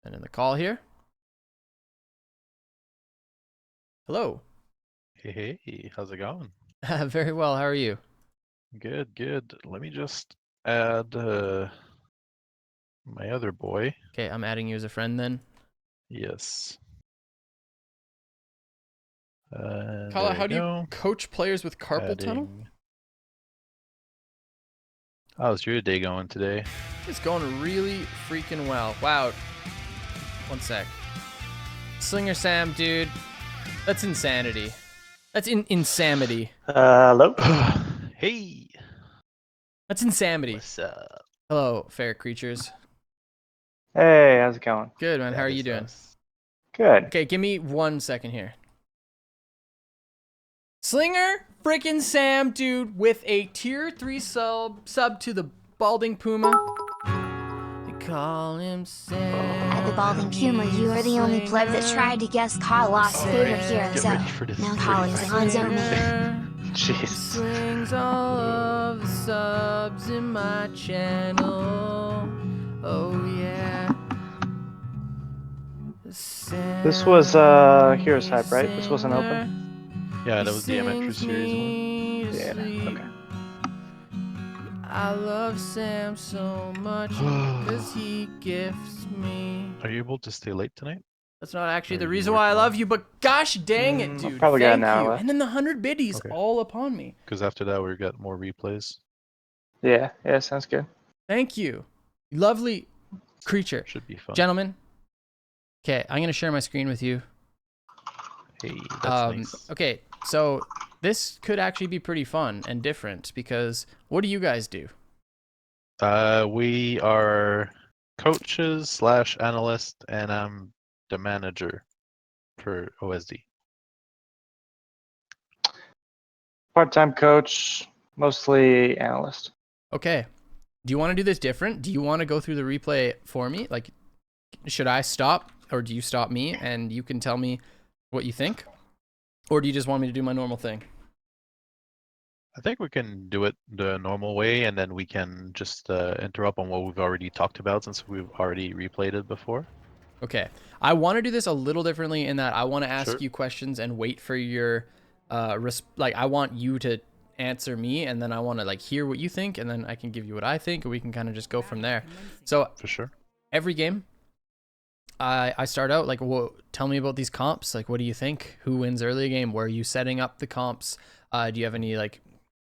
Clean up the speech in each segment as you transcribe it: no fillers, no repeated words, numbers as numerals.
And in the call here. Hello. Hey, how's it going? Very well. How are you? Good, good. Let me just add my other boy. Okay, I'm adding you as a friend then. Yes. Kala, There you how do you go. coach players with carpal tunnel? Adding. How's your day going today? It's going really freaking well. Wow. One sec. Slinger Sam, dude. That's insanity. That's insanity. Hello. Hey, That's insanity. what's up? Hello, fair creatures. Hey, how's it going? Good, man. How are That you is doing? us. Good. Okay, give me 1 second here. Slinger freaking Sam, dude, with a tier 3 sub to the Balding Puma. They call him Sam. At the Balding Puma, you are the only pleb that tried to guess Kala's favorite hero, Get so ready for this now Kala is 35 on zone. minutes. Jesus. Slings all of the subs in my channel. Oh yeah. This was Heroes Hype, right? This wasn't open? Yeah, that was the Amateur Series one. Yeah, okay. I love Sam so much because he gifts me. Are you able to stay late tonight? That's not actually Or the you reason work why I love tomorrow? you, but gosh dang it, I've dude. probably got Thank an hour you. left. And then the 100 biddies Okay. all upon me. Because after that we got more replays. Yeah, sounds good. Thank you. Lovely creature. Should be fun. Gentlemen. Okay, I'm going to share my screen with you. Hey, that's nice. Okay, so this could actually be pretty fun and different because what do you guys do? We are coaches slash analyst, and I'm the manager for OSD. Part-time coach, mostly analyst. Okay. Do you want to do this different? Do you want to go through the replay for me? Like, should I stop or do you stop me and you can tell me what you think? Or do you just want me to do my normal thing? I think we can do it the normal way, and then we can just interrupt on what we've already talked about since we've already replayed it before. Okay. I want to do this a little differently in that I want to ask Sure. you questions and wait for your like I want you to answer me and then I want to like hear what you think and then I can give you what I think and we can kind of just go from there. So For sure. every game I start out like, well, tell me about these comps. Like, what do you think? Who wins early game? Where are you setting up the comps? Do you have any like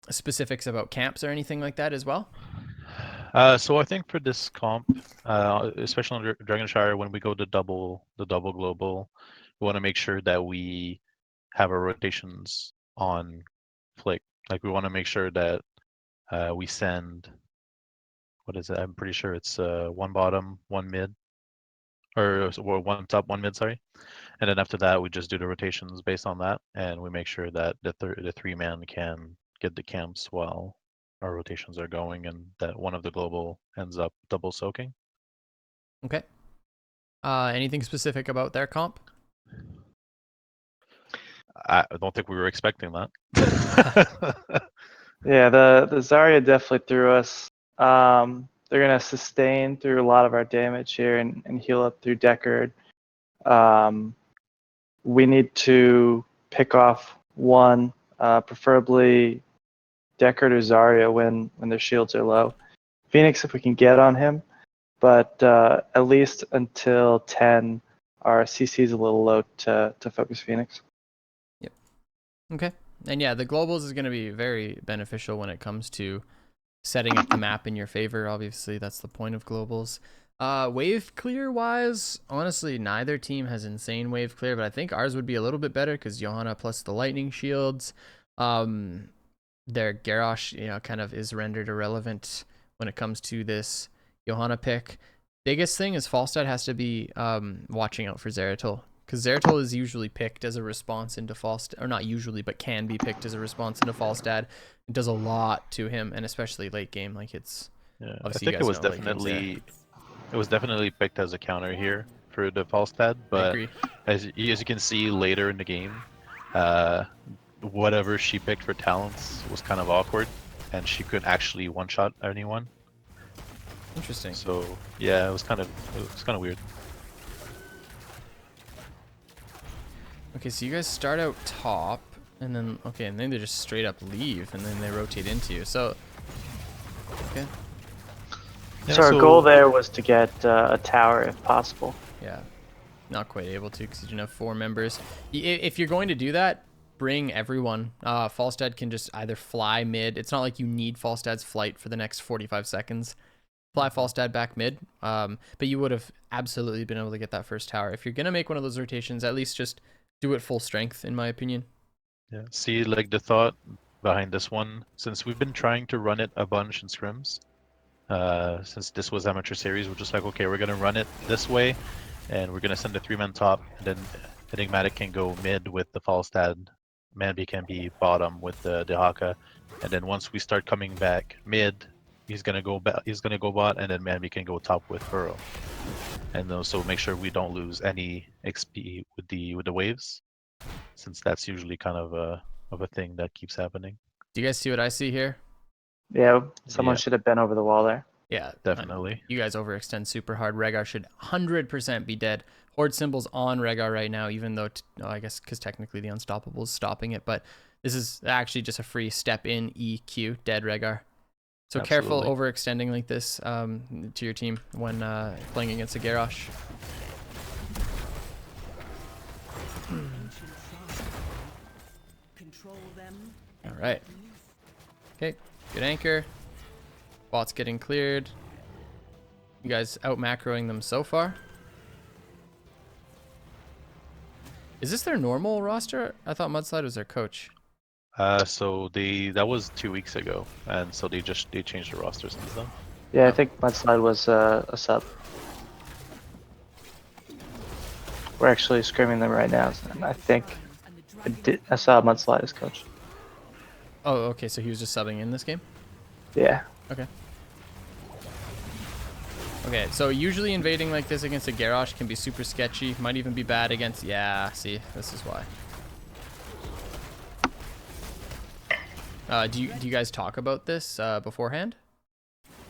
specifics about camps or anything like that as well? So I think for this comp, especially on Dragonshire, when we go to the double global, we want to make sure that we have our rotations on flick. Like we want to make sure that we send, what is it? I'm pretty sure it's one bottom, one mid, or one top, one mid, sorry. And then after that, we just do the rotations based on that, and we make sure that the three man can get the camps while our rotations are going, and that one of the global ends up double soaking. Okay. Anything specific about their comp? I don't think we were expecting that. Yeah, the Zarya definitely threw us. They're gonna sustain through a lot of our damage here and heal up through Deckard. We need to pick off one, preferably Deckard or Zarya when their shields are low. Phoenix if we can get on him, but at least until 10, our CC is a little low to focus Phoenix. Yep. Okay. And yeah, the globals is going to be very beneficial when it comes to setting up the map in your favor. Obviously, that's the point of globals. Wave clear wise, honestly, neither team has insane wave clear, but I think ours would be a little bit better because Johanna plus the lightning shields. Their Garrosh, kind of is rendered irrelevant when it comes to this Johanna pick. Biggest thing is Falstad has to be watching out for Zeratul, because Zeratul is usually picked as a response into Falstad, or not usually, but can be picked as a response into Falstad. It does a lot to him, and especially late game. Like it's Yeah, I obviously think you it guys was know late game's there. definitely picked as a counter here for the Falstad, I but agree. as you can see later in the game, whatever she picked for talents was kind of awkward, and she couldn't actually one-shot anyone. Interesting. So yeah, it was kind of weird. Okay, so you guys start out top, and then and then they just straight up leave, and then they rotate into you. So, okay, Yeah, So our goal there was to get a tower if possible. yeah, not quite able to because you didn't have 4 members. If you're going to do that, bring everyone. Falstad can just either fly mid. It's not like you need Falstad's flight for the next 45 seconds. Fly Falstad back mid, but you would have absolutely been able to get that first tower. If you're gonna make one of those rotations, at least just do it full strength, in my opinion. Yeah. See, like the thought behind this one, since we've been trying to run it a bunch in scrims, since this was amateur series, we're just like, okay, we're gonna run it this way, and we're gonna send a 3-man top, and then Enigmatic can go mid with the Falstad, Manby can be bottom with the Haka, and then once we start coming back mid, he's gonna go bot, and then Manby can go top with Burrow, and also make sure we don't lose any XP with the waves, since that's usually kind of a thing that keeps happening. Do you guys see what I see here? Yeah, someone Yeah. should have been over the wall there. Yeah, Definitely. you guys overextend super hard. Rhaegar should 100% be dead. Horde symbol's on Rhaegar right now, even though, I guess because technically the Unstoppable is stopping it, but this is actually just a free step in EQ, dead Rhaegar. So careful Absolutely. overextending like this to your team when playing against a Garrosh. All right. Okay, good anchor. Bot's getting cleared. You guys out macroing them so far. Is this their normal roster? I thought Mudslide was their coach. So that was 2 weeks ago, and so they changed the roster since then. Yeah, I think Mudslide was a sub. We're actually scrimming them right now, and I think I saw Mudslide as coach. Oh, okay, so he was just subbing in this game? Yeah. Okay. Okay, so usually invading like this against a Garrosh can be super sketchy. Might even be bad against... Yeah, see, this is why. Do you guys talk about this beforehand?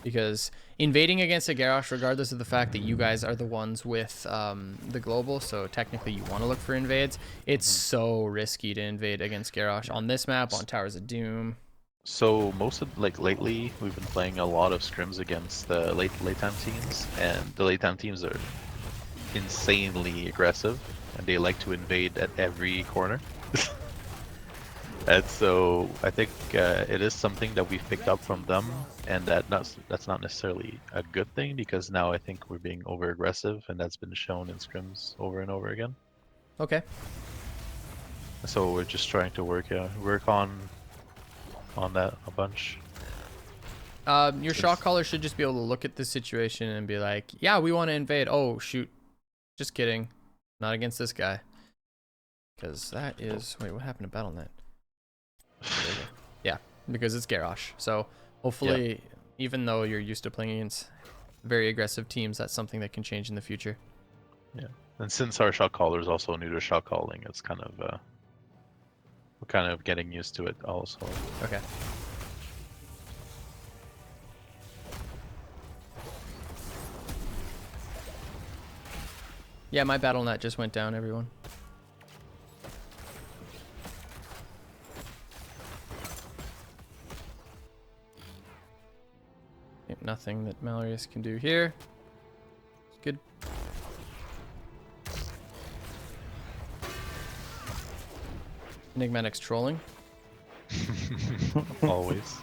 Because invading against a Garrosh, regardless of the fact that you guys are the ones with the global, so technically you want to look for invades, it's so risky to invade against Garrosh on this map, on Towers of Doom. So most of lately we've been playing a lot of scrims against the late time teams, and the late time teams are insanely aggressive, and they like to invade at every corner. And so I think it is something that we've picked up from them, and that's not necessarily a good thing, because now I think we're being over aggressive, and that's been shown in scrims over and over again. Okay. So we're just trying to work on that a bunch. Your shot caller should just be able to look at this situation and be like, yeah, we want to invade. Oh, shoot. Just kidding. Not against this guy. Because that is... Wait, what happened to BattleNet? Yeah, because it's Garrosh. So hopefully, even though you're used to playing against very aggressive teams, that's something that can change in the future. Yeah, and since our shot caller is also new to shot calling, it's kind of we're kind of getting used to it also. Okay. Yeah, my BattleNet just went down, everyone. Okay, nothing that Malarius can do here. It's good. Enigmatic's trolling. Always.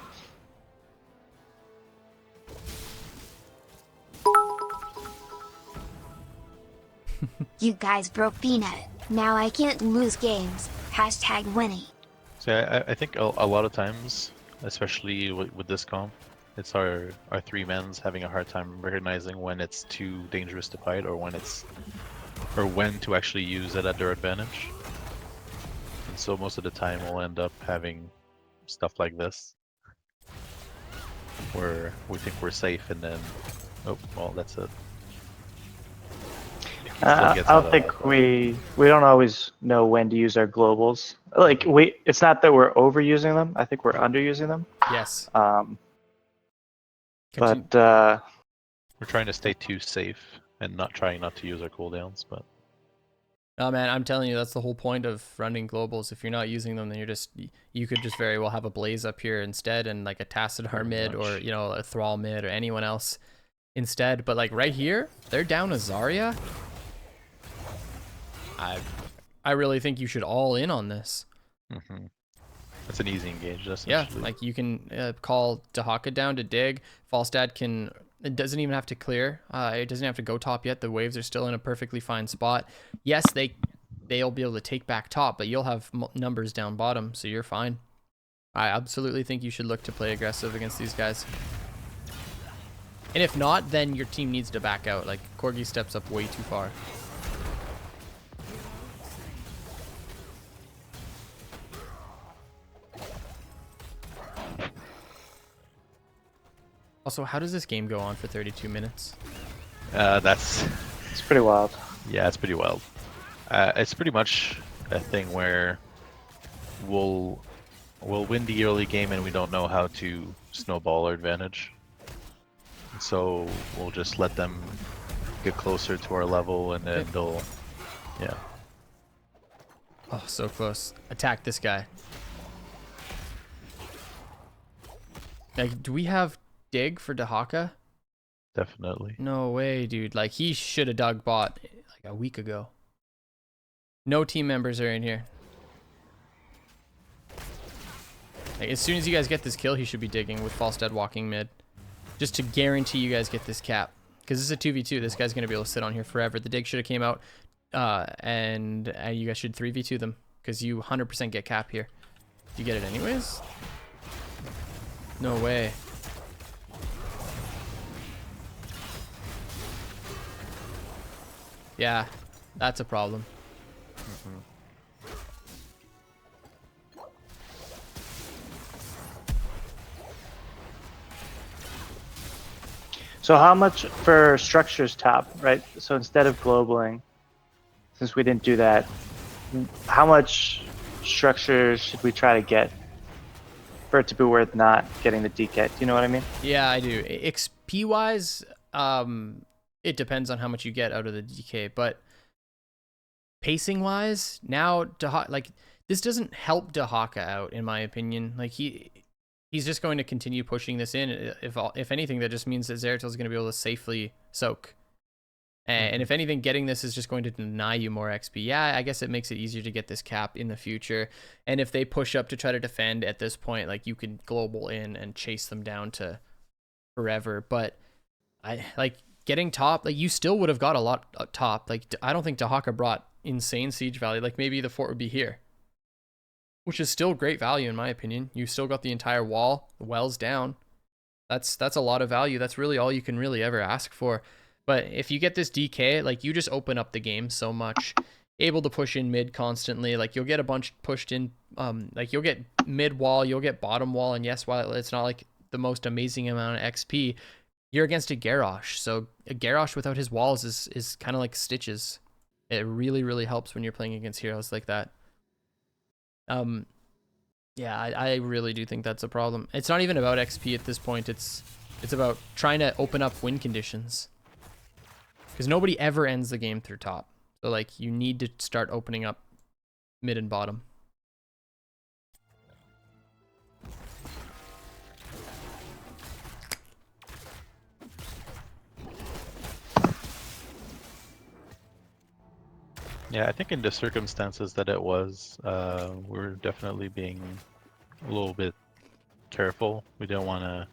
You guys broke Peanut. Now I can't lose games. Hashtag winning. So I think a lot of times, especially with this comp, it's our 3-mans having a hard time recognizing when it's too dangerous to fight, or when to actually use it at their advantage. And so most of the time we'll end up having stuff like this, where we think we're safe, and then, oh well, that's it. I don't think we don't always know when to use our globals. Like it's not that we're overusing them. I think we're underusing them. Yes. But we're trying to stay too safe and trying not to use our cooldowns, but Oh man, I'm telling you, that's the whole point of running globals. If you're not using them, then you could just very well have a Blaze up here instead, and like a Tacit Pretty mid, or much. you know, a Thrall mid, or anyone else instead. But like right here, they're down a Zarya. I really think you should all in on this. Mm-hmm. That's an easy engage, Yeah, essentially. like you can call Dahaka down to dig. Falstad can. It doesn't even have to clear. It doesn't have to go top yet. The waves are still in a perfectly fine spot. Yes, they'll be able to take back top, but you'll have numbers down bottom, so you're fine. I absolutely think you should look to play aggressive against these guys. And if not, then your team needs to back out. Like Corgi steps up way too far. Also, how does this game go on for 32 minutes? That's It's pretty wild. yeah, it's pretty wild. It's pretty much a thing where we'll win the early game and we don't know how to snowball our advantage. So we'll just let them get closer to our level, and then they'll, yeah. Oh, so close. Attack this guy. Like, do we have dig for Dahaka? Definitely. No way, dude. Like, he should have dug bot like a week ago. No team members are in here. Like, as soon as you guys get this kill, he should be digging with Falstad walking mid. Just to guarantee you guys get this cap. Because this is a 2v2. This guy's going to be able to sit on here forever. The dig should have came out. And you guys should 3v2 them. Because you 100% get cap here. Do you get it anyways? No way. Yeah, that's a problem. Mm-hmm. So how much for structures top, right? So instead of globaling, since we didn't do that, how much structures should we try to get for it to be worth not getting the DK? Do you know what I mean? Yeah, I do. XP wise, it depends on how much you get out of the DK, but pacing wise, now like this doesn't help Dahaka out in my opinion. Like he's just going to continue pushing this in. If anything, that just means that Zeratul is going to be able to safely soak. And if anything, getting this is just going to deny you more XP. Yeah, I guess it makes it easier to get this cap in the future. And if they push up to try to defend at this point, like you can global in and chase them down to forever. But I like getting top, like you still would have got a lot up top. Like I don't think Dahaka brought insane siege value. Like maybe the fort would be here, which is still great value in my opinion. You still got the entire wall, the wells down. That's a lot of value. That's really all you can really ever ask for. But if you get this DK, like you just open up the game so much, able to push in mid constantly. Like you'll get a bunch pushed in, like you'll get mid wall, you'll get bottom wall, and yes, while it's not like the most amazing amount of XP, you're against a Garrosh. So a Garrosh without his walls is kind of like stitches. It really, really helps when you're playing against heroes like that. Yeah, I really do think that's a problem. It's not even about XP at this point. It's about trying to open up win conditions. Because nobody ever ends the game through top. So, like, you need to start opening up mid and bottom. Yeah, I think in the circumstances that it was, we're definitely being a little bit careful. We don't want to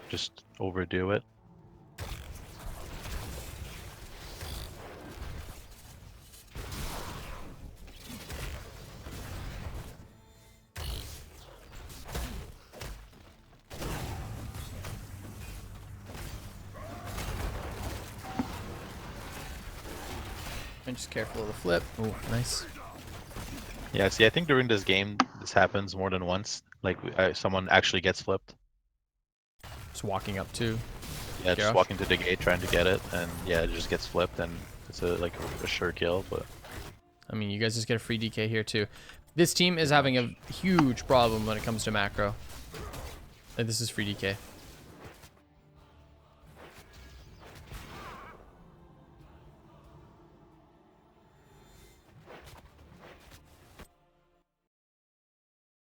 just overdo it. And just careful of the flip. Oh, nice. Yeah, see, I think during this game, this happens more than once. Like, someone actually gets flipped. Just walking up too. Yeah, just Garrosh? walking to the gate trying to get it, and yeah, it just gets flipped, and it's like a sure kill. But I mean, you guys just get a free DK here too. This team is having a huge problem when it comes to macro. And this is free DK.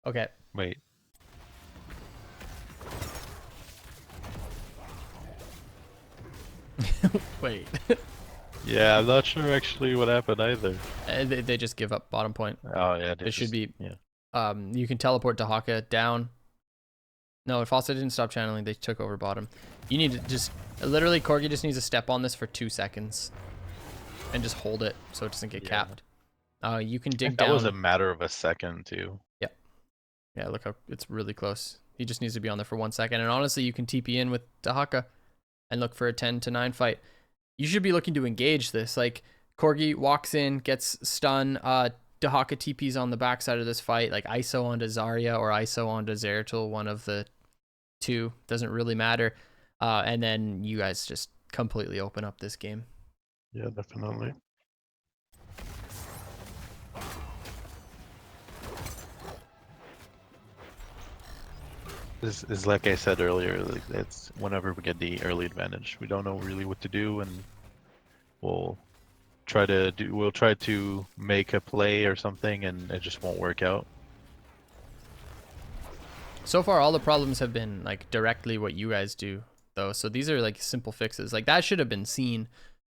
Okay. Wait. Wait. Yeah, I'm not sure actually what happened either. They just give up bottom point. Oh yeah, It should be. yeah. You can teleport Dahaka down. No, if Falsta didn't stop channeling, they took over bottom. You need to just literally Corgi just needs to step on this for 2 seconds and just hold it so it doesn't get capped. You can dig down. That was a matter of a second too. Yeah, look how it's really close. He just needs to be on there for 1 second. And honestly, you can TP in with Dahaka and look for a 10-9 fight. You should be looking to engage this. Like, Corgi walks in, gets stun. Dahaka TP's on the backside of this fight. Like, ISO onto Zarya or ISO onto Zeratul, one of the two. Doesn't really matter. And then you guys just completely open up this game. Yeah, definitely. This is like I said earlier, like it's whenever we get the early advantage, we don't know really what to do, and we'll try to make a play or something, and it just won't work out. So far, all the problems have been like directly what you guys do, though. So these are like simple fixes. Like that should have been seen.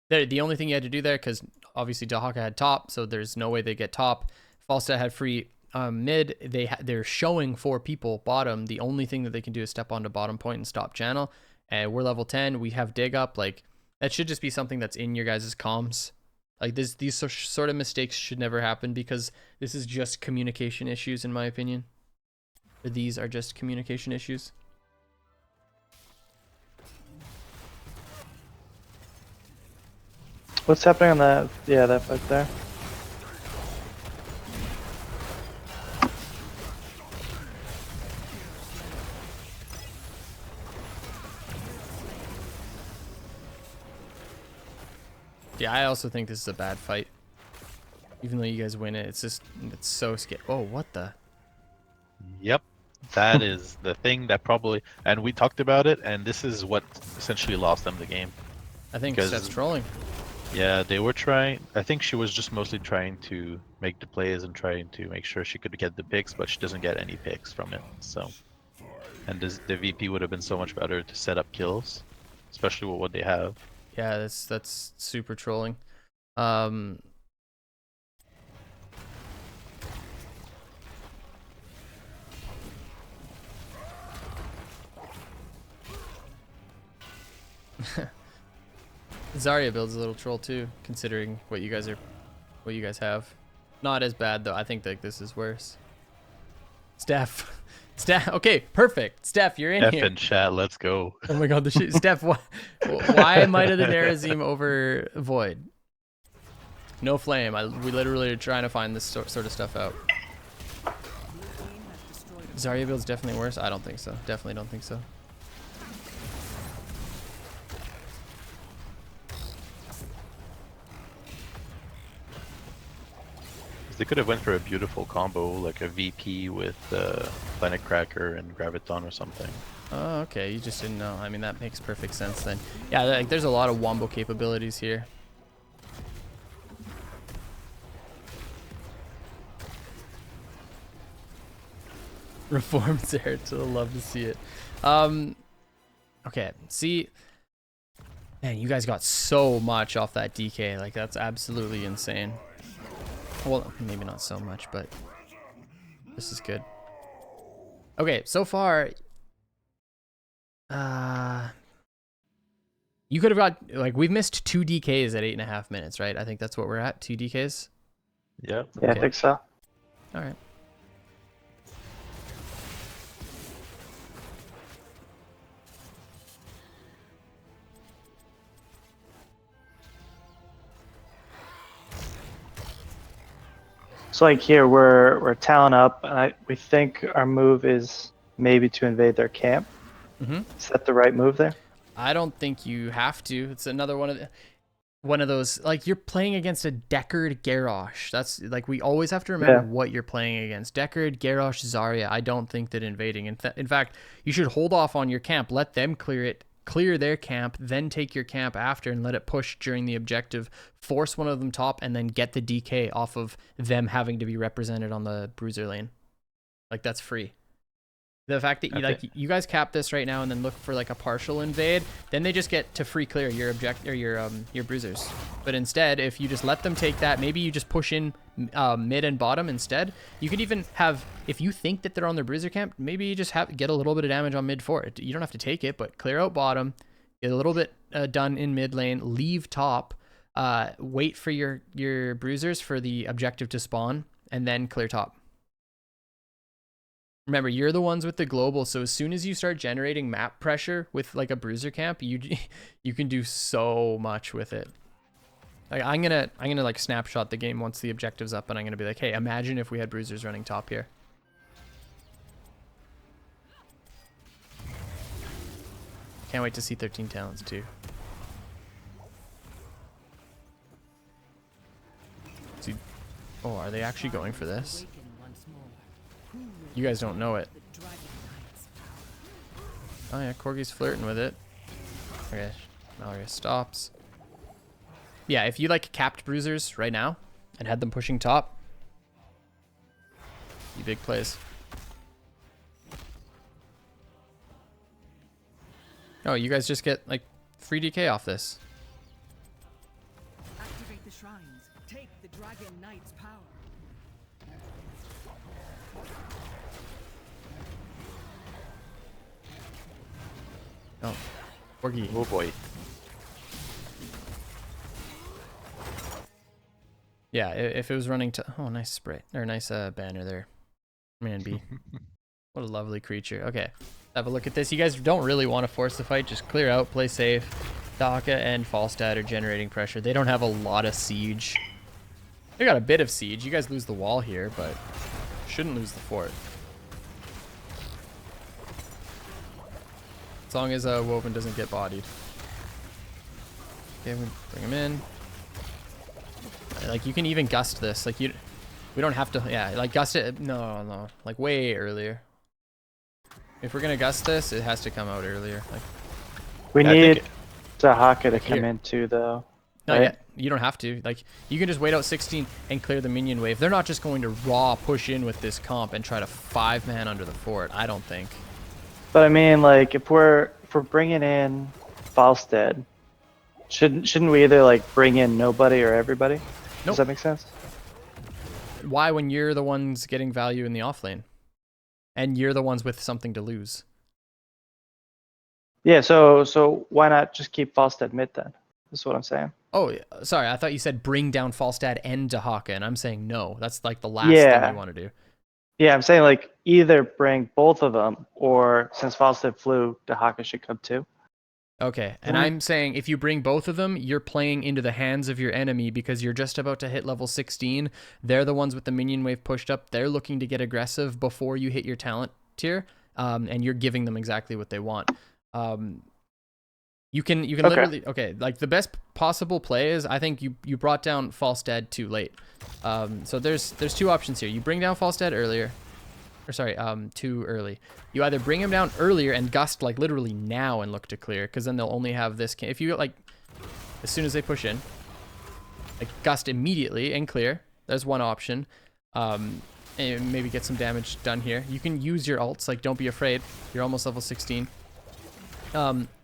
The only thing you had to do there, because obviously Dahaka had top, so there's no way they get top. Falstad had free mid. They're showing 4 people bottom. The only thing that they can do is step onto bottom point and stop channel. And we're level 10. We have dig up. Like that should just be something that's in your guys' comms. Like these sort of mistakes should never happen, because this is just communication issues, in my opinion. Or these are just communication issues. What's happening on that? Yeah, that fight there. Yeah, I also think this is a bad fight. Even though you guys win it, it's so scary. Oh, what the? Yep, that is the thing that probably, and we talked about it, and this is what essentially lost them the game. I think Because- that's trolling. Yeah, they were trying. I think she was just mostly trying to make the plays and trying to make sure she could get the picks, but she doesn't get any picks from it. So, and the VP would have been so much better to set up kills, especially with what they have. Yeah, that's super trolling. Zarya builds a little troll too, considering what you guys have. Not as bad though. I think that this is worse. Steph. Okay, perfect. Steph, you're in F here. in chat, let's go. Oh my god, the shit. Steph, why Might of the Nerazim over Void? No flame. We literally are trying to find this sort of stuff out. Zarya build's definitely worse. I don't think so. Definitely don't think so. They could have went for a beautiful combo, like a VP with Planet Cracker and Graviton or something. Oh, okay. You just didn't know. I mean, that makes perfect sense then. Yeah, like, there's a lot of wombo capabilities here. Reformed Zeratul, love to see it. Okay, see, man, you guys got so much off that DK. Like, that's absolutely insane. Well, maybe not so much, but this is good. Okay, so far, you could have got, like, we've missed 2 DKs at 8.5 minutes, right? I think that's what we're at, 2 DKs. Yeah. Yeah, Okay. I think so. All right. So like here we're talent up, and we think our move is maybe to invade their camp. Mm-hmm. Is that the right move there? I don't think you have to. It's another one of those, like, you're playing against a Deckard Garrosh. That's like, we always have to remember what you're playing against. Deckard, Garrosh, Zarya. I don't think that invading. In fact, you should hold off on your camp. Let them clear their camp, then take your camp after and let it push during the objective. Force one of them top and then get the DK off of them having to be represented on the bruiser lane. Like that's free. The fact that you Okay. like you guys cap this right now and then look for like a partial invade, then they just get to free clear your your bruisers. But instead, if you just let them take that, maybe you just push in mid and bottom instead. You could even have, if you think that they're on their bruiser camp, maybe you just get a little bit of damage on mid for it. You don't have to take it, but clear out bottom, get a little bit done in mid lane, leave top, wait for your bruisers for the objective to spawn, and then clear top. Remember, you're the ones with the global, so as soon as you start generating map pressure with like a bruiser camp, you can do so much with it. Like I'm gonna like snapshot the game once the objective's up, and I'm gonna be like, hey, imagine if we had bruisers running top here. Can't wait to see 13 talents too. See, oh, are they actually going for this? You guys don't know it. Oh yeah, Corgi's flirting with it. Okay, Mallory stops. Yeah, if you like capped bruisers right now and had them pushing top, you big plays. Oh, you guys just get like free DK off this. Activate the shrines. Take the Dragon Knight's power. Oh, Corgi. Oh boy. Yeah, if it was running to... Oh, nice spray. Or nice banner there. Man B. What a lovely creature. Okay, have a look at this. You guys don't really want to force the fight. Just clear out, play safe. Daka and Falstad are generating pressure. They don't have a lot of siege. They got a bit of siege. You guys lose the wall here, but shouldn't lose the fort. As long as Woven doesn't get bodied. Okay, we bring him in. Like, you can even gust this. Like, we don't have to, yeah, like, gust it. No, like, way earlier. If we're gonna gust this, it has to come out earlier. Like, We I think need Dahaka to come Here. in too, though. not Right. yet. You don't have to. Like, you can just wait out 16 and clear the minion wave. They're not just going to raw push in with this comp and try to 5-man under the fort, I don't think. But I mean, like, if we're bringing in Falstead, shouldn't we either like bring in nobody or everybody? Nope. Does that make sense? Why, when you're the ones getting value in the off lane? And you're the ones with something to lose. Yeah. So why not just keep Falstead mid then? That's what I'm saying. Oh, yeah, sorry. I thought you said bring down Falstad and Dahaka, and I'm saying no. That's like the last Yeah. thing you want to do. Yeah, I'm saying like either bring both of them, or since Falstead flew, Dahaka should come too. Okay, and Right. I'm saying if you bring both of them, you're playing into the hands of your enemy because you're just about to hit level 16. They're the ones with the minion wave pushed up. They're looking to get aggressive before you hit your talent tier, and you're giving them exactly what they want. You can Okay. literally, okay, like the best possible play is, I think you brought down Falstad too late. So there's two options here. You bring down Falstad earlier, or sorry, too early. You either bring him down earlier and gust like literally now and look to clear, because then they'll only have this. If you like, as soon as they push in, like gust immediately and clear. There's one option. And maybe get some damage done here. You can use your ults. Like, don't be afraid. You're almost level 16.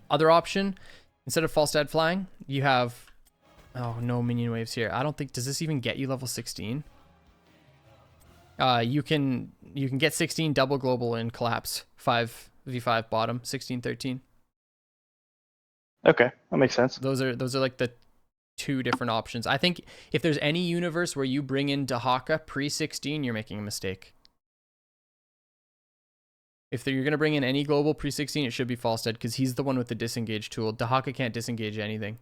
Other option, instead of Falstad flying, you have, oh, no minion waves here. I don't think, does this even get you level 16? You can get 16 double global and collapse 5v5 bottom 16-13. Okay, that makes sense. Those are like the two different options. I think if there's any universe where you bring in Dahaka pre-16, you're making a mistake. If you're going to bring in any global pre-16, it should be Falstad, because he's the one with the disengage tool. Dahaka can't disengage anything.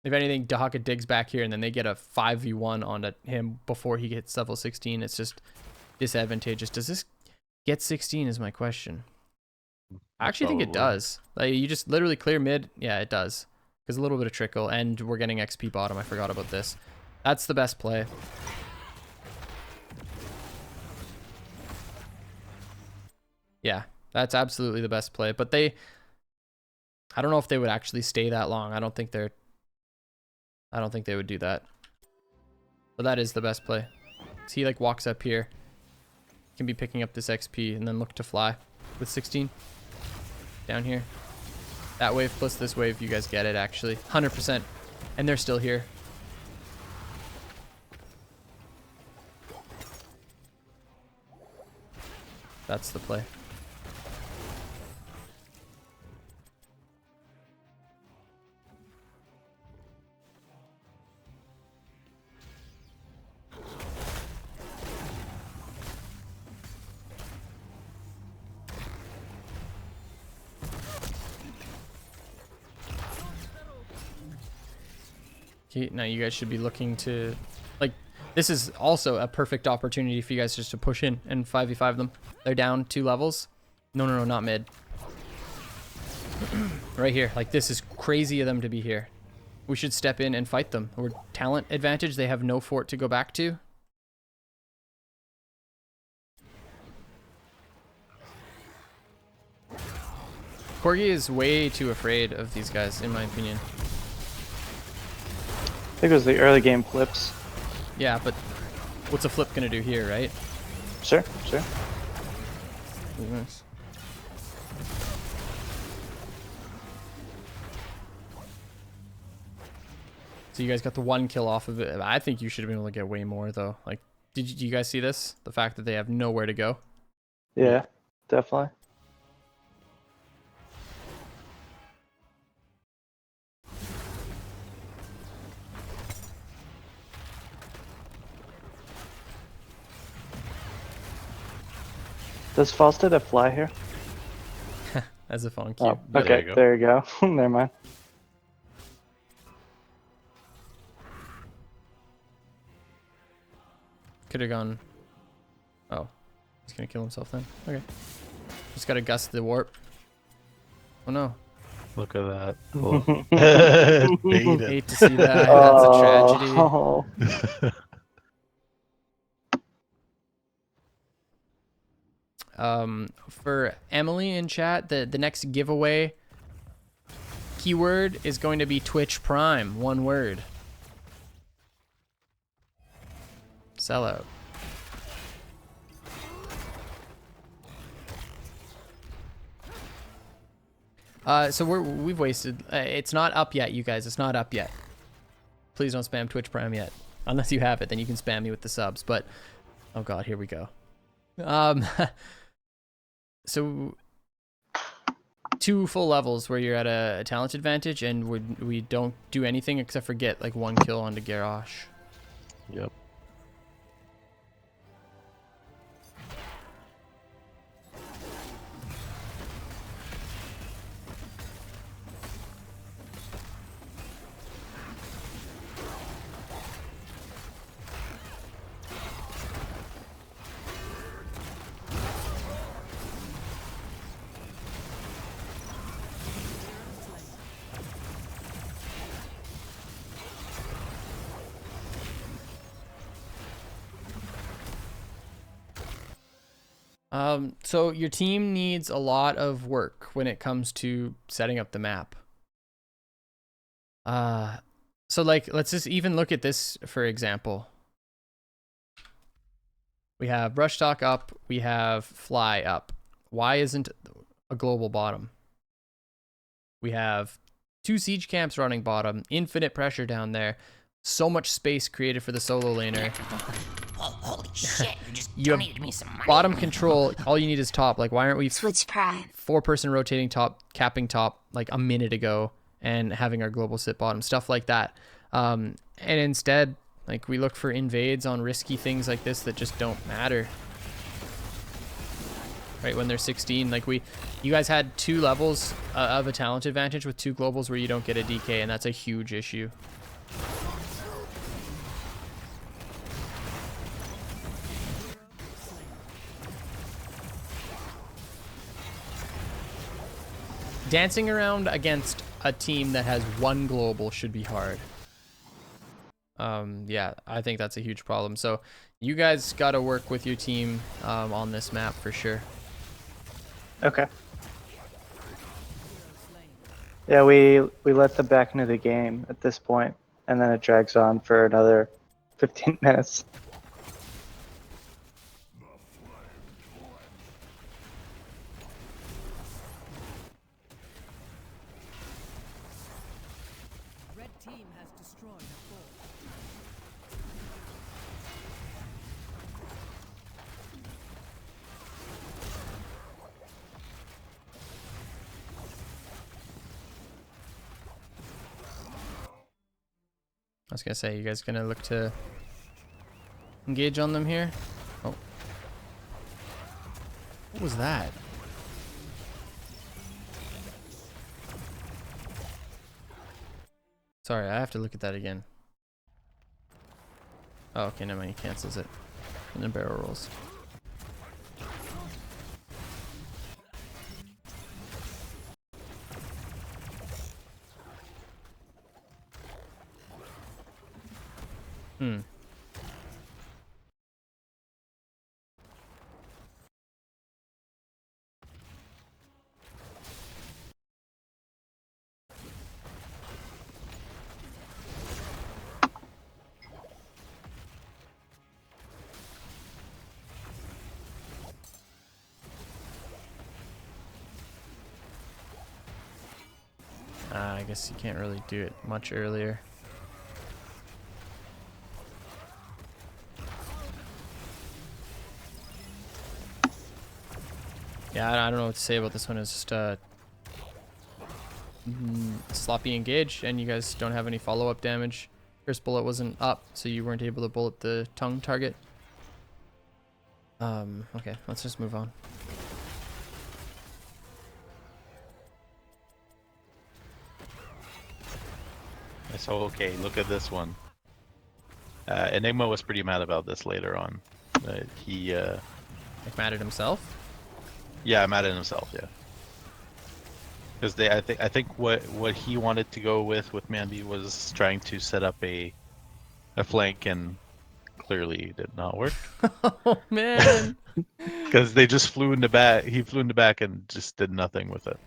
If anything, Dahaka digs back here, and then they get a 5v1 on him before he gets level 16. It's just disadvantageous. Does this get 16 is my question. I actually think it Probably. does. Like, you just literally clear mid. Yeah, it does. Because a little bit of trickle, and we're getting XP bottom. I forgot about this. That's the best play. Yeah, that's absolutely the best play. But I don't know if they would actually stay that long. I don't think they would do that. But that is the best play. So he like walks up here. can be picking up this XP and then look to fly with 16 down here. That wave plus this wave, you guys get it actually. 100%. And they're still here. That's the play. Okay, now you guys should be looking to, like, this is also a perfect opportunity for you guys just to push in and 5v5 them. They're down 2 levels. No, not mid. Right here. Like, this is crazy of them to be here. We should step in and fight them. We're talent advantage. They have no fort to go back to. Corgi is way too afraid of these guys, in my opinion. I think it was the early game flips. Yeah, but what's a flip gonna do here, right? Sure, sure. Nice. So you guys got the 1 kill off of it. I think you should have been able to get way more though. Like, do you guys see this? The fact that they have nowhere to go. Yeah, definitely. Does Falstead have fly here? As if on cue. Oh, Yeah, okay, there you go. Never mind. Could have gone. Oh, he's gonna kill himself then. Okay. Just gotta gust the warp. Oh no. Look at that. Oh. Baited. Hate to see that. That's a tragedy. Oh. For Emily in chat, the next giveaway keyword is going to be Twitch Prime. 1 word. Sellout. So we've wasted. It's not up yet, you guys. It's not up yet. Please don't spam Twitch Prime yet. Unless you have it, then you can spam me with the subs. But oh god, here we go. So 2 full levels where you're at a talent advantage, and we don't do anything except for get like 1 kill onto Garrosh. Yep. So your team needs a lot of work when it comes to setting up the map. So like, let's just even look at this, for example. We have Brush Talk up, we have Fly up. Why isn't a global bottom? We have 2 siege camps running bottom, infinite pressure down there, so much space created for the solo laner. Holy shit, you just You have donated me some money. bottom control, all you need is top. Like, why aren't we Twitch Prime. 4-person rotating top, capping top like a minute ago and having our global sit bottom, stuff like that. And instead, like, we look for invades on risky things like this that just don't matter. Right, when they're 16, like you guys had 2 levels of a talent advantage with 2 globals where you don't get a DK, and that's a huge issue. Dancing around against a team that has 1 global should be hard. Yeah, I think that's a huge problem. So you guys got to work with your team on this map for sure. Okay. Yeah, we let them back into the game at this point, and then it drags on for another 15 minutes. I was gonna say, you guys gonna look to engage on them here? Oh. What was that? Sorry, I have to look at that again. Oh, okay, never mind, he cancels it. And then barrel rolls. Hmm. I guess you can't really do it much earlier. Yeah, I don't know what to say about this one. It's just sloppy engage, and you guys don't have any follow-up damage. First bullet wasn't up, so you weren't able to bullet the tongue target. Okay, let's just move on. So okay, look at this one. Enigma was pretty mad about this later on. He Like mad at himself? yeah, mad at himself, yeah. Because I think what he wanted to go with Mandy was trying to set up a flank, and clearly did not work. Oh man. Because they just flew in the back. He flew in the back and just did nothing with it.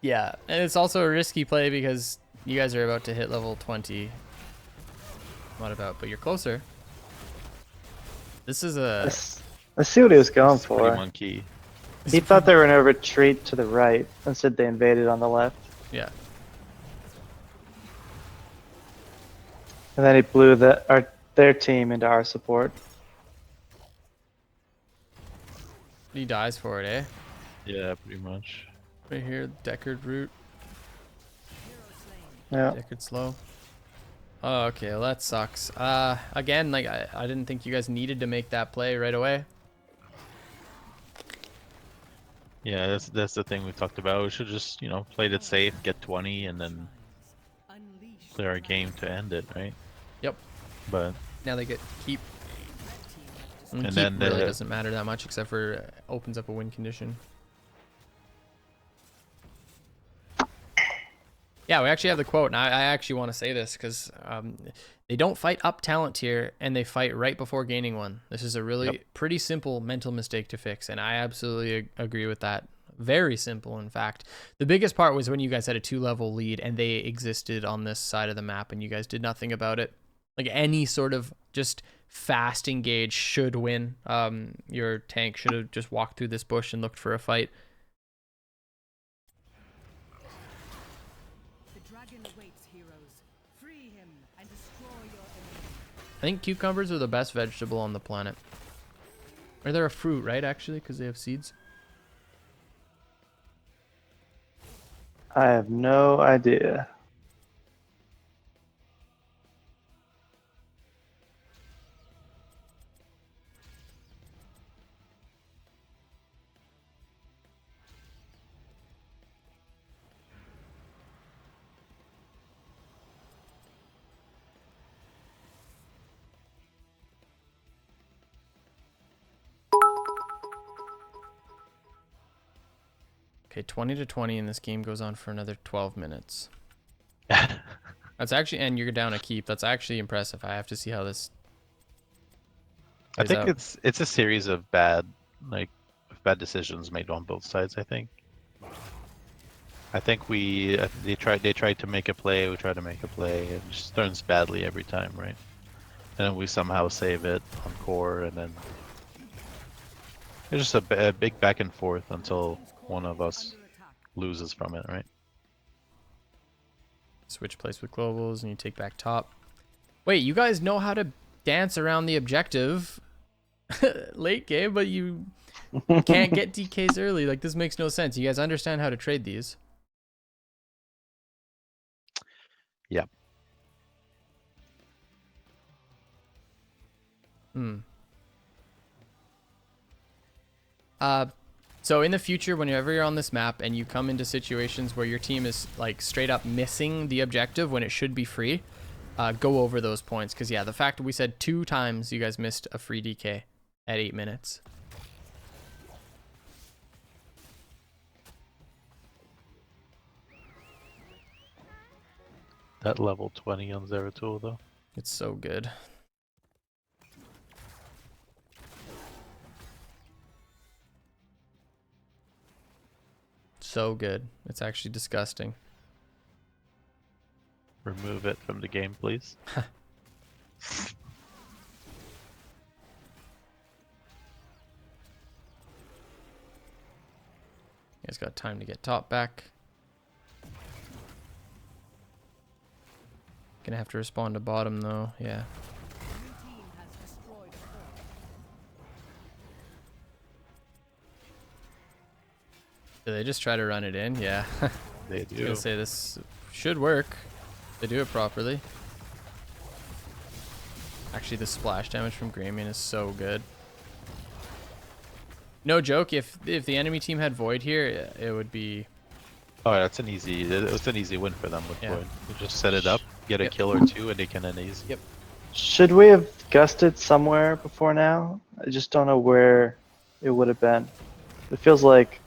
Yeah, and it's also a risky play because you guys are about to hit level 20. What about? But you're closer. This is a... Let's see what he was going It's pretty for. monkey. He thought they were gonna retreat to the right. Instead, they invaded on the left, Yeah. and then he blew their team into our support. He dies for it, eh? Yeah, pretty much. Right here, Deckard route. Yeah. Deckard slow. Oh, okay, well that sucks. Again, like I didn't think you guys needed to make that play right away. Yeah, that's the thing we talked about. We should just, you know, played it safe, get 20, and then play our game to end it, right? Yep. But Now they get keep. And And keep then really the- doesn't matter that much, except for opens up a win condition. Yeah, we actually have the quote, and I actually want to say this because they don't fight up talent tier, and they fight right before gaining one. This is a really pretty simple mental mistake to fix, and I absolutely agree with that. Very simple, in fact. The biggest part was when you guys had a 2-level lead, and they existed on this side of the map, and you guys did nothing about it. Like any sort of just fast engage should win. Your tank should have just walked through this bush and looked for a fight. I think cucumbers are the best vegetable on the planet. Or they're a fruit, right, actually, because they have seeds? I have no idea. Okay, 20-20, and this game goes on for another 12 minutes. That's actually, and you're down a keep. That's actually impressive. I have to see how this I plays think out. it's a series of bad decisions made on both sides. I think they tried to make a play. We tried to make a play. It just turns badly every time, right? And then we somehow save it on core, and then it's just a big back and forth until one of us loses from it, right? Switch place with globals, and you take back top. Wait, you guys know how to dance around the objective late game, but you can't get DKs early. Like, this makes no sense. You guys understand how to trade these. Yeah. Hmm. So in the future, whenever you're on this map and you come into situations where your team is like straight up missing the objective when it should be free, go over those points. Because yeah, the fact we said 2 times you guys missed a free DK at 8 minutes. That level 20 on Zeratul though. It's so good. So good. It's actually disgusting. Remove it from the game, please. You guys got time to get top back. Gonna have to respond to bottom though. Yeah. Do they just try to run it in? Yeah. They I was do. gonna say this should work. They do it properly. Actually, the splash damage from Gramian is so good. No joke. If the enemy team had Void here, it would be. Oh, that's an easy. It's an easy win for them with Yeah. Void. You just set it up, get a Yep. kill or 2, and they can end easy. Yep. Should we have gusted somewhere before now? I just don't know where it would have been. It feels like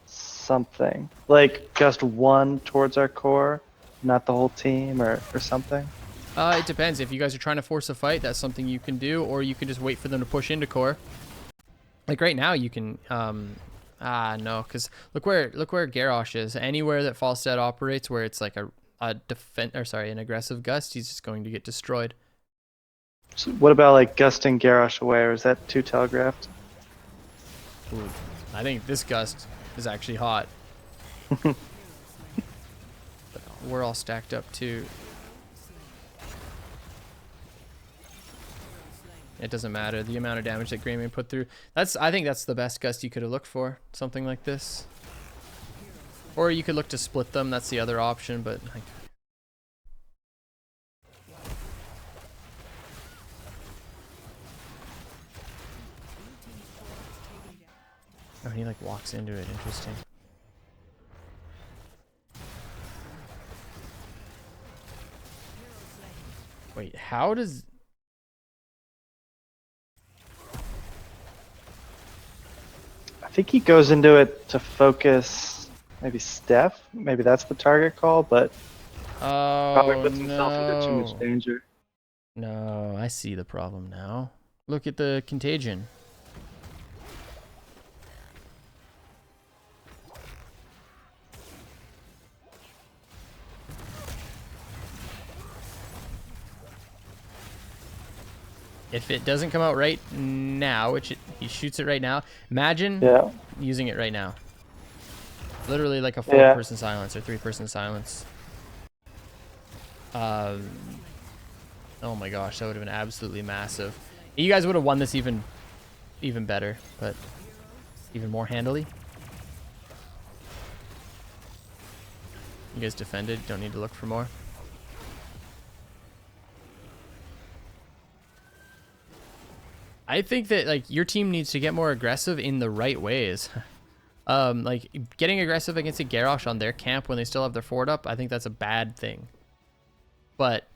something. Like gust 1 towards our core, not the whole team, or something. It depends. If you guys are trying to force a fight, that's something you can do, or you can just wait for them to push into core. Like right now, you can. No, because look where Garrosh is. Anywhere that Falstad operates, where it's like an aggressive gust, he's just going to get destroyed. So what about like gusting Garrosh away, or is that too telegraphed? Ooh, I think this gust is actually hot. But we're all stacked up too. It doesn't matter the amount of damage that Gramian put through. I think that's the best gust you could have looked for, something like this. Or you could look to split them. That's the other option, but like, oh, he like walks into it. Interesting. Wait, how does? I think he goes into it to focus maybe Steph. Maybe that's the target call, but probably Oh puts himself into too much no! danger. No, I see the problem now. Look at the contagion. If it doesn't come out right now, which he shoots it right now, imagine Yeah. using it right now. Literally like a Yeah. 4-person silence or 3-person silence. Oh my gosh, that would have been absolutely massive. You guys would have won this even better, but even more handily. You guys defended, don't need to look for more. I think that like your team needs to get more aggressive in the right ways. Like getting aggressive against a Garrosh on their camp when they still have their fort up, I think that's a bad thing. But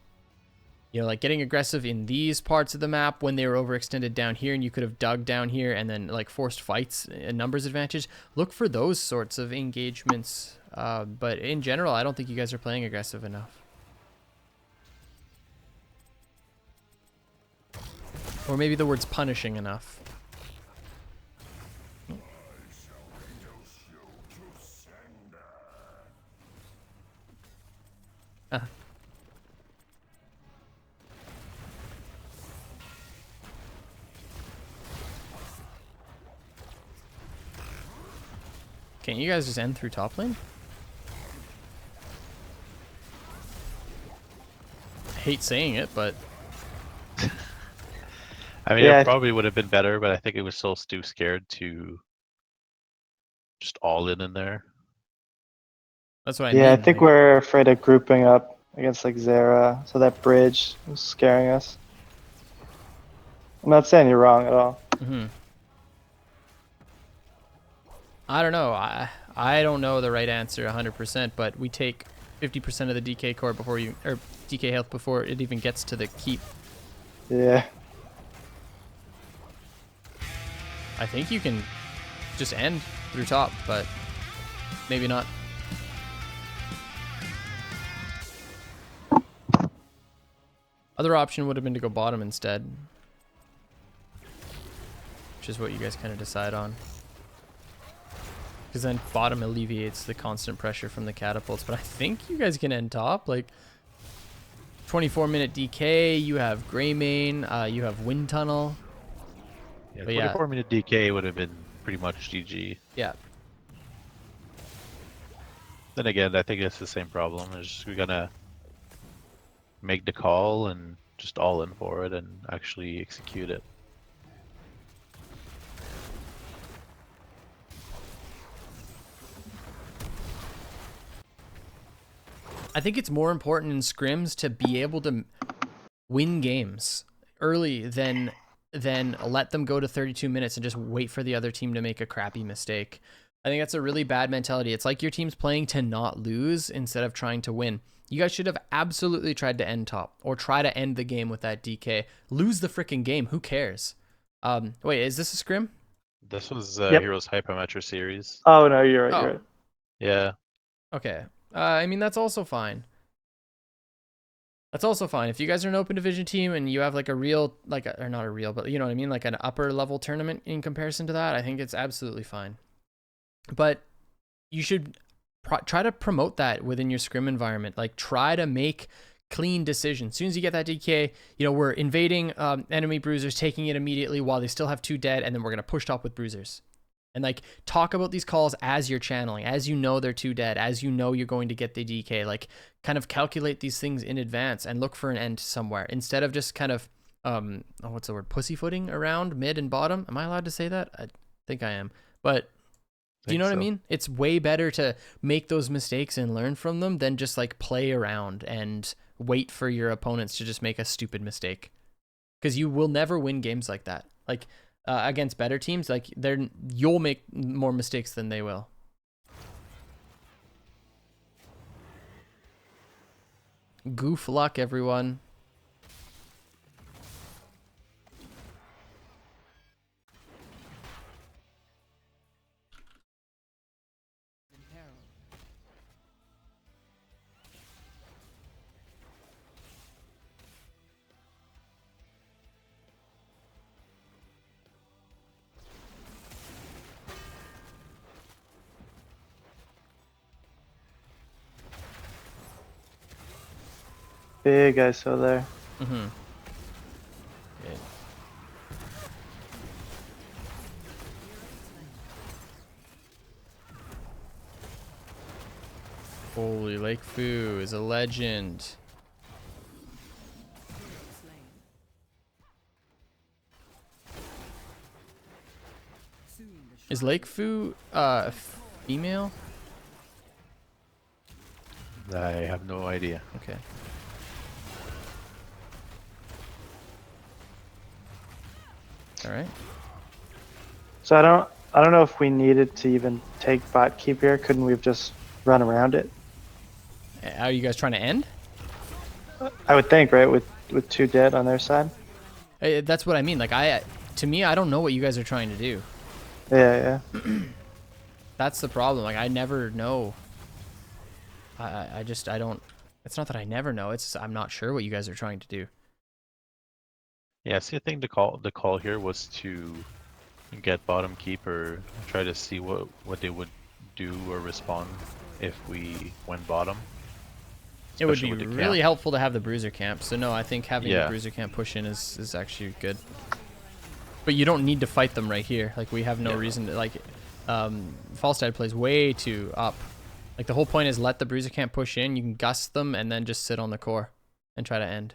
you know, like getting aggressive in these parts of the map when they were overextended down here and you could have dug down here and then like forced fights, a numbers advantage. Look for those sorts of engagements. But in general, I don't think you guys are playing aggressive enough. Or maybe the word's punishing enough. Can't you guys just end through top lane? I hate saying it, but I mean, Yeah. it probably would have been better, but I think it was still too scared to just all in there. that's what I Yeah, mean. I think like, we're afraid of grouping up against like Zera, so that bridge was scaring us. I'm not saying you're wrong at all. I don't know. I don't know the right answer 100%, but we take 50% of the DK core before you, or DK health before it even gets to the keep. Yeah. I think you can just end through top, but maybe not. Other option would have been to go bottom instead, which is what you guys kind of decide on. Because then bottom alleviates the constant pressure from the catapults. But I think you guys can end top. Like 24-minute DK, you have Greymane, you have Wind Tunnel. Yeah, But yeah. 24-minute DK would have been pretty much GG. Yeah. Then again, I think it's the same problem. It's just we're gonna make the call and just all in for it and actually execute it. I think it's more important in scrims to be able to win games early than let them go to 32 minutes and just wait for the other team to make a crappy mistake. I think that's a really bad mentality. It's like your team's playing to not lose instead of trying to win. You guys should have absolutely tried to end top or try to end the game with that DK. Lose the freaking game. Who cares? Wait, is this a scrim? This was Yep. Heroes Hypermetra series. Oh no, you're right. Oh. You're right. Yeah. Okay. I mean, that's also fine. That's also fine. If you guys are an open division team and you have like a real, or not a real, but you know what I mean? Like an upper level tournament in comparison to that, I think it's absolutely fine. But you should try to promote that within your scrim environment. Like try to make clean decisions. As soon as you get that DK, you know, we're invading enemy bruisers, taking it immediately while they still have 2 dead, and then we're going to push top with bruisers. And like talk about these calls as you're channeling, as you know they're 2 dead, as you know you're going to get the DK. Like kind of calculate these things in advance and look for an end somewhere instead of just kind of what's the word, pussyfooting around mid and bottom. Am I allowed to say that? I think I am. But do you know what I mean? It's way better to make those mistakes and learn from them than just like play around and wait for your opponents to just make a stupid mistake. Because you will never win games like that. Like against better teams, like you'll make more mistakes than they will. Goof luck, everyone. Big ISO there. Mm-hmm. Okay. Holy, Lake Fu is a legend. Is Lake Fu female? I have no idea. Okay. All right. So I don't know if we needed to even take bot keep here. Couldn't we have just run around it? Are you guys trying to end? I would think, right? With 2 dead on their side. That's what I mean. Like to me, I don't know what you guys are trying to do. Yeah, yeah. That's the problem. Like I never know. I don't. It's not that I never know. It's I'm not sure what you guys are trying to do. Yeah, see, I think the call here was to get bottom keep or try to see what they would do or respond if we went bottom. It would Especially be with the really camp. helpful to have the bruiser camp. So no, I think having the Yeah. bruiser camp push in is actually good. But you don't need to fight them right here. Like we have no Yeah. reason to like. Falstad plays way too up. Like the whole point is let the bruiser camp push in. You can gust them and then just sit on the core and try to end.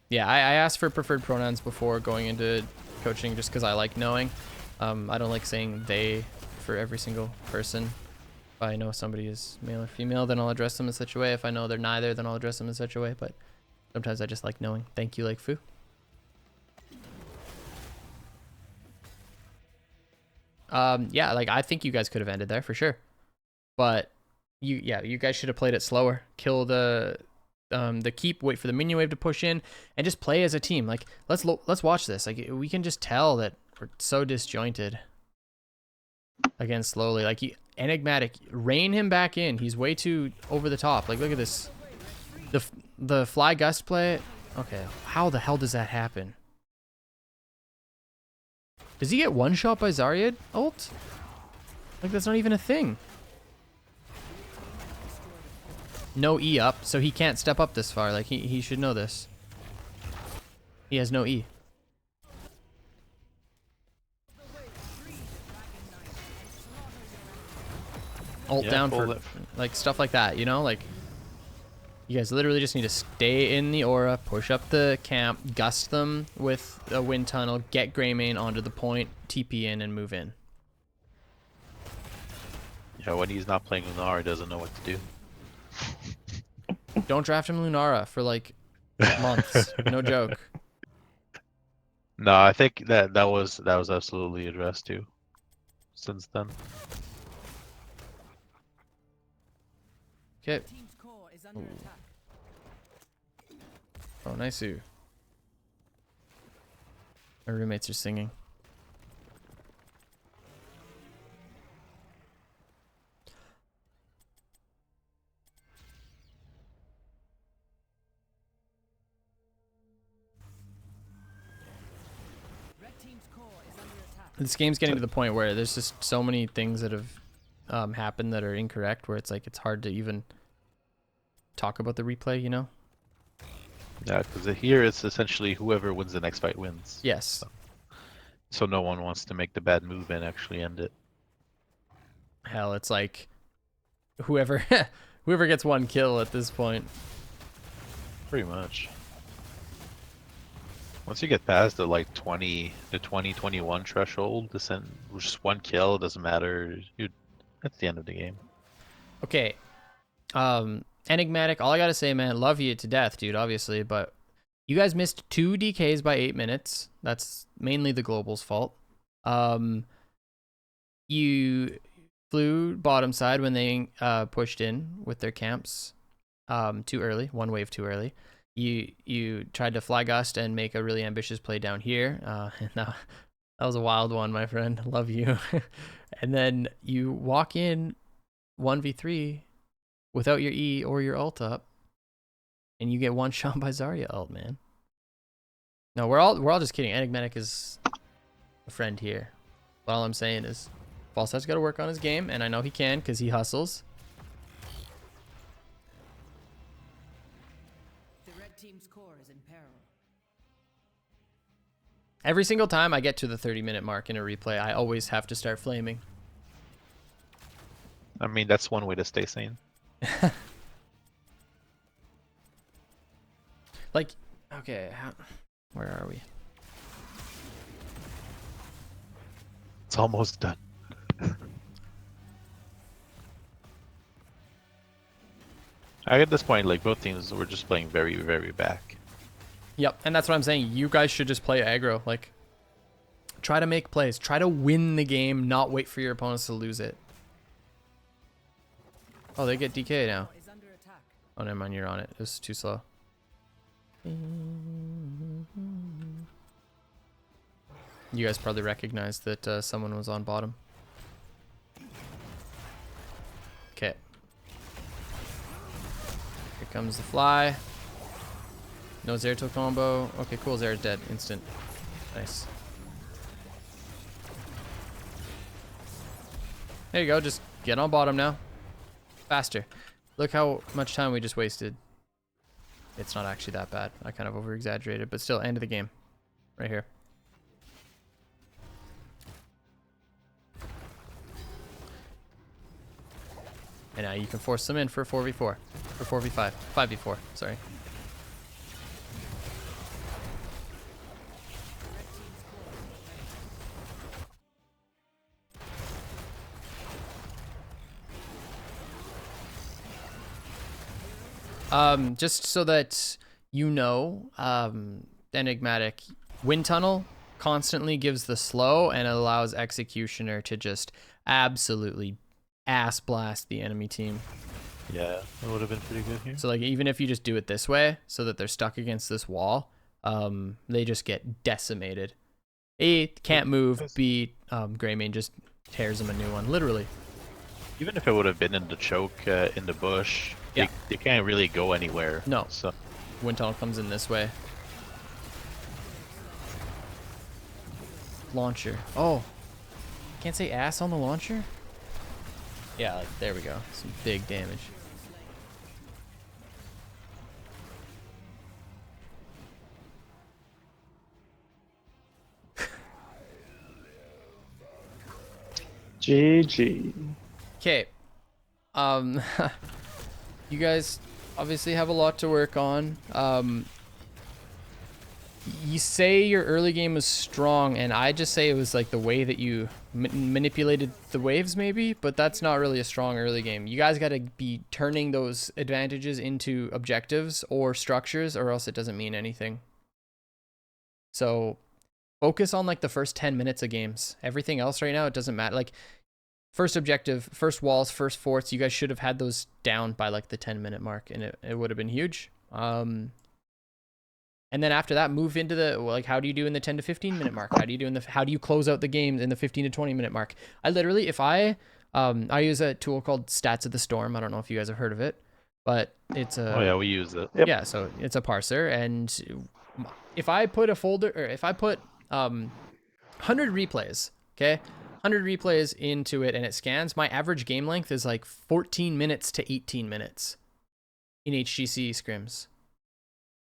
Yeah, I asked for preferred pronouns before going into coaching just because I like knowing. I don't like saying they for every single person. If I know somebody is male or female, then I'll address them in such a way. If I know they're neither, then I'll address them in such a way. But sometimes I just like knowing. Thank you, like Fu. Yeah, like I think you guys could have ended there for sure. But you guys should have played it slower. Kill the keep, wait for the minion wave to push in, and just play as a team. Like let's watch this. Like we can just tell that we're so disjointed. Again, slowly. Like enigmatic, rein him back in. He's way too over the top. Like look at this. The fly gust play. Okay, how the hell does that happen? Does he get one shot by Zarya ult? Like that's not even a thing. No E up, so he can't step up this far. Like he should know this. He has no E. Ult down for like stuff like that, you know? Like you guys literally just need to stay in the aura, push up the camp, gust them with a wind tunnel, get Greymane onto the point, TP in, and move in. Yeah, when he's not playing Lunara, he doesn't know what to do. Don't draft him Lunara for like months. No joke. No, I think that was absolutely addressed too. Since then. Okay. Team's core is under attack. Oh, nice. Our roommates are singing. Red team's core is under attack. This game's getting to the point where there's just so many things that have happened that are incorrect, where it's like it's hard to even talk about the replay, you know? Yeah, because here it's essentially whoever wins the next fight wins. Yes. So no one wants to make the bad move and actually end it. Hell, it's like whoever whoever gets one kill at this point. Pretty much. Once you get past the like 21 threshold, just one kill, it doesn't matter. That's the end of the game. Okay. Enigmatic, all I gotta say, man, love you to death, dude, obviously, but you guys missed 2 DKs by 8 minutes. That's mainly the global's fault. You flew bottom side when they pushed in with their camps too early, one wave too early. You tried to fly gust and make a really ambitious play down here. And that was a wild one, my friend. Love you. And then you walk in 1v3 without your E or your ult up, and you get one shot by Zarya ult, man. No, we're all just kidding. Enigmatic is a friend here. But all I'm saying is, Falsett's got to work on his game, and I know he can because he hustles. The red team's core is in peril. Every single time I get to the 30-minute mark in a replay, I always have to start flaming. I mean, that's one way to stay sane. Like, okay, where are we? It's almost done. At this point, like both teams were just playing very, very back. Yep, and that's what I'm saying. You guys should just play aggro. Like, try to make plays. Try to win the game, not wait for your opponents to lose it. Oh, they get DK now. Is under attack. Oh, never mind. You're on it. It was too slow. You guys probably recognized that someone was on bottom. Okay. Here comes the fly. No Zeratul combo. Okay, cool. Zera's dead. Instant. Nice. There you go. Just get on bottom now. Faster. Look how much time we just wasted. It's not actually that bad. I kind of over-exaggerated, but still, end of the game. Right here. And now you can force them in for 4v4. For 4v5. 5v4, sorry. Just so that you know, Enigmatic Wind Tunnel constantly gives the slow and allows Executioner to just absolutely ass blast the enemy team. Yeah, that would have been pretty good here. So like even if you just do it this way so that they're stuck against this wall, they just get decimated. A, can't move. B, Greymane just tears them a new one, literally. Even if it would have been in the choke, in the bush, Yeah. they can't really go anywhere. No. So Wind Tunnel comes in this way. Launcher. Oh. Can't say ass on the launcher? Yeah, like, there we go. Some big damage. GG. Okay. You guys obviously have a lot to work on. You say your early game was strong, and I just say it was like the way that you manipulated the waves maybe, but that's not really a strong early game. You guys got to be turning those advantages into objectives or structures, or else it doesn't mean anything. So focus on like the first 10 minutes of games. Everything else right now, it doesn't matter. Like first objective, first walls, first forts, you guys should have had those down by like the 10-minute mark, and it would have been huge. And then after that, move into the, like, how do you do in the 10 to 15 minute mark? How do you close out the games in the 15 to 20 minute mark? I literally, if I use a tool called Stats of the Storm. I don't know if you guys have heard of it, but it's a, oh yeah, we use it. Yep. yeah, so it's a parser. And if I put a folder, or if I put 100 replays, okay, 100 replays into it and it scans, my average game length is like 14 minutes to 18 minutes in HGC scrims.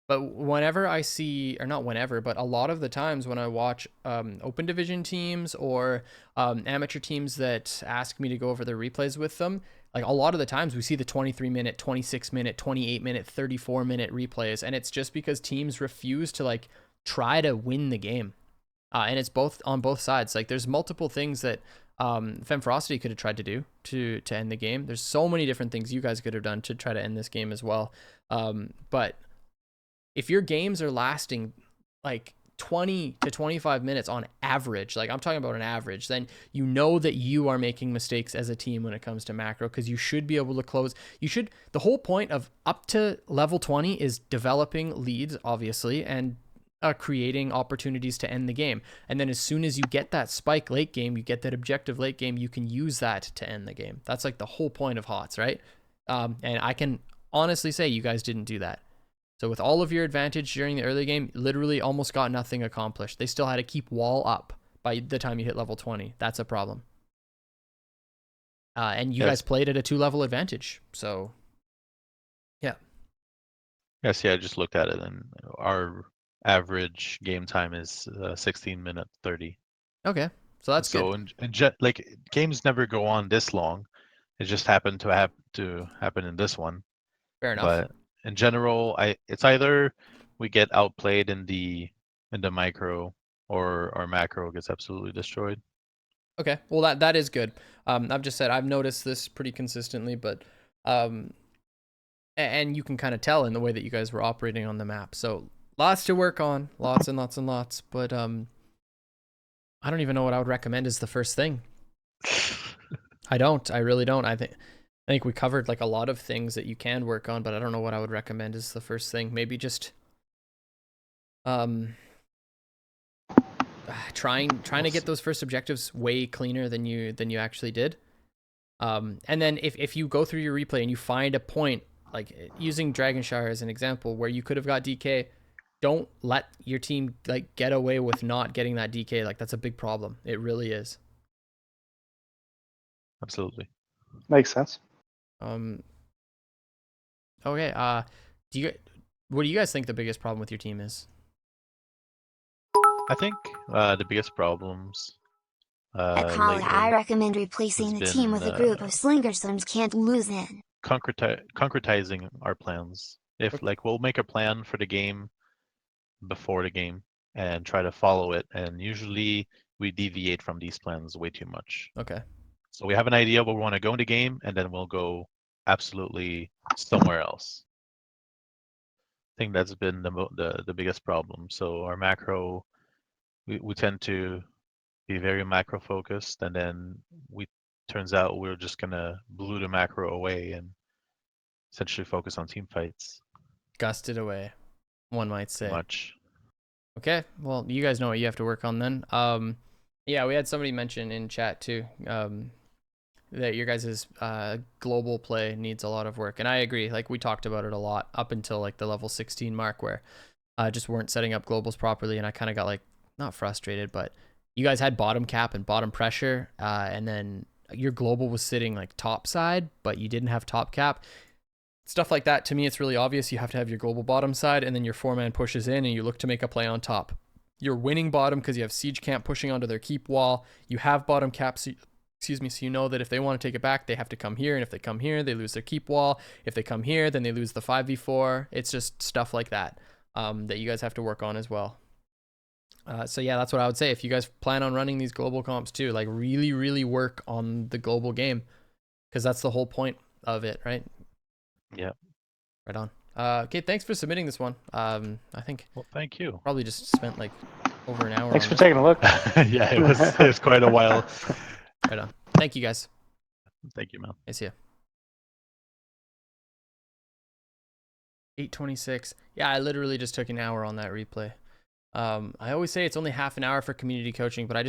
But whenever I see, or not whenever, but a lot of the times when I watch open division teams or amateur teams that ask me to go over their replays with them, like a lot of the times we see the 23-minute, 26-minute, 28-minute, 34-minute replays, and it's just because teams refuse to like try to win the game. And it's both on both sides. Like there's multiple things that Femferocity could have tried to do to end the game. There's so many different things you guys could have done to try to end this game as well. But if your games are lasting like 20 to 25 minutes on average, like I'm talking about an average, then you know that you are making mistakes as a team when it comes to macro, because you should be able to close. The whole point of up to level 20 is developing leads, obviously, and creating opportunities to end the game. And then as soon as you get that spike late game, you get that objective late game, you can use that to end the game. That's like the whole point of HOTS, right? And I can honestly say you guys didn't do that. So with all of your advantage during the early game, literally almost got nothing accomplished. They still had to keep wall up by the time you hit level 20. That's a problem. And you guys played at a 2-level advantage. So, yeah. Yes, yeah, I just looked at it, and our average game time is 16 minute 30. Okay, so that's good. So like games never go on this long. It just happened to happen in this one. Fair enough. But in general, it's either we get outplayed in the micro, or our macro gets absolutely destroyed. Okay, well that is good. I've just said I've noticed this pretty consistently, but and you can kind of tell in the way that you guys were operating on the map. So lots to work on, lots and lots and lots. But I don't even know what I would recommend as the first thing. I really don't. I think we covered like a lot of things that you can work on, but I don't know what I would recommend as the first thing. Maybe just trying to get those first objectives way cleaner than you actually did. And then if you go through your replay and you find a point, like using Dragonshire as an example, where you could have got DK, don't let your team like get away with not getting that DK. Like that's a big problem. It really is. Absolutely. Makes sense. Okay. What do you guys think the biggest problem with your team is? I think the biggest problems. At college, lately I recommend replacing has the team been, with a group of slingersons can't lose in. concretizing our plans. If Okay. like we'll make a plan for the game before the game and try to follow it, and usually we deviate from these plans way too much. Okay. So we have an idea where we want to go in the game, and then we'll go absolutely somewhere else. think that's been the biggest problem. So our macro, we tend to be very macro focused, and then we turns out we're just gonna blew the macro away and essentially focus on team fights Gusted away, one might too say. much. Okay, well, you guys know what you have to work on then. Yeah, we had somebody mention in chat too, that your guys' global play needs a lot of work, and I agree. Like, we talked about it a lot up until like the level 16 mark, where just weren't setting up globals properly, and I kind of got like, not frustrated, but you guys had bottom cap and bottom pressure, and then your global was sitting like top side, but you didn't have top cap. Stuff like that, to me, it's really obvious. You have to have your global bottom side, and then your 4-man pushes in, and you look to make a play on top. You're winning bottom because you have siege camp pushing onto their keep wall. You have bottom cap, so you know that if they want to take it back, they have to come here, and if they come here, they lose their keep wall. If they come here, then they lose the 5v4. It's just stuff like that that you guys have to work on as well. So yeah, that's what I would say. If you guys plan on running these global comps too, like really, really work on the global game, because that's the whole point of it, right? Yeah. Right on. Okay, thanks for submitting this one. I think Well, thank you. probably just spent like over an hour Thanks on for this. taking a look. Yeah, it was quite a while. Right on. Thank you guys. Thank you, man. I see ya. 8:26. Yeah, I literally just took an hour on that replay. I always say it's only half an hour for community coaching, but I just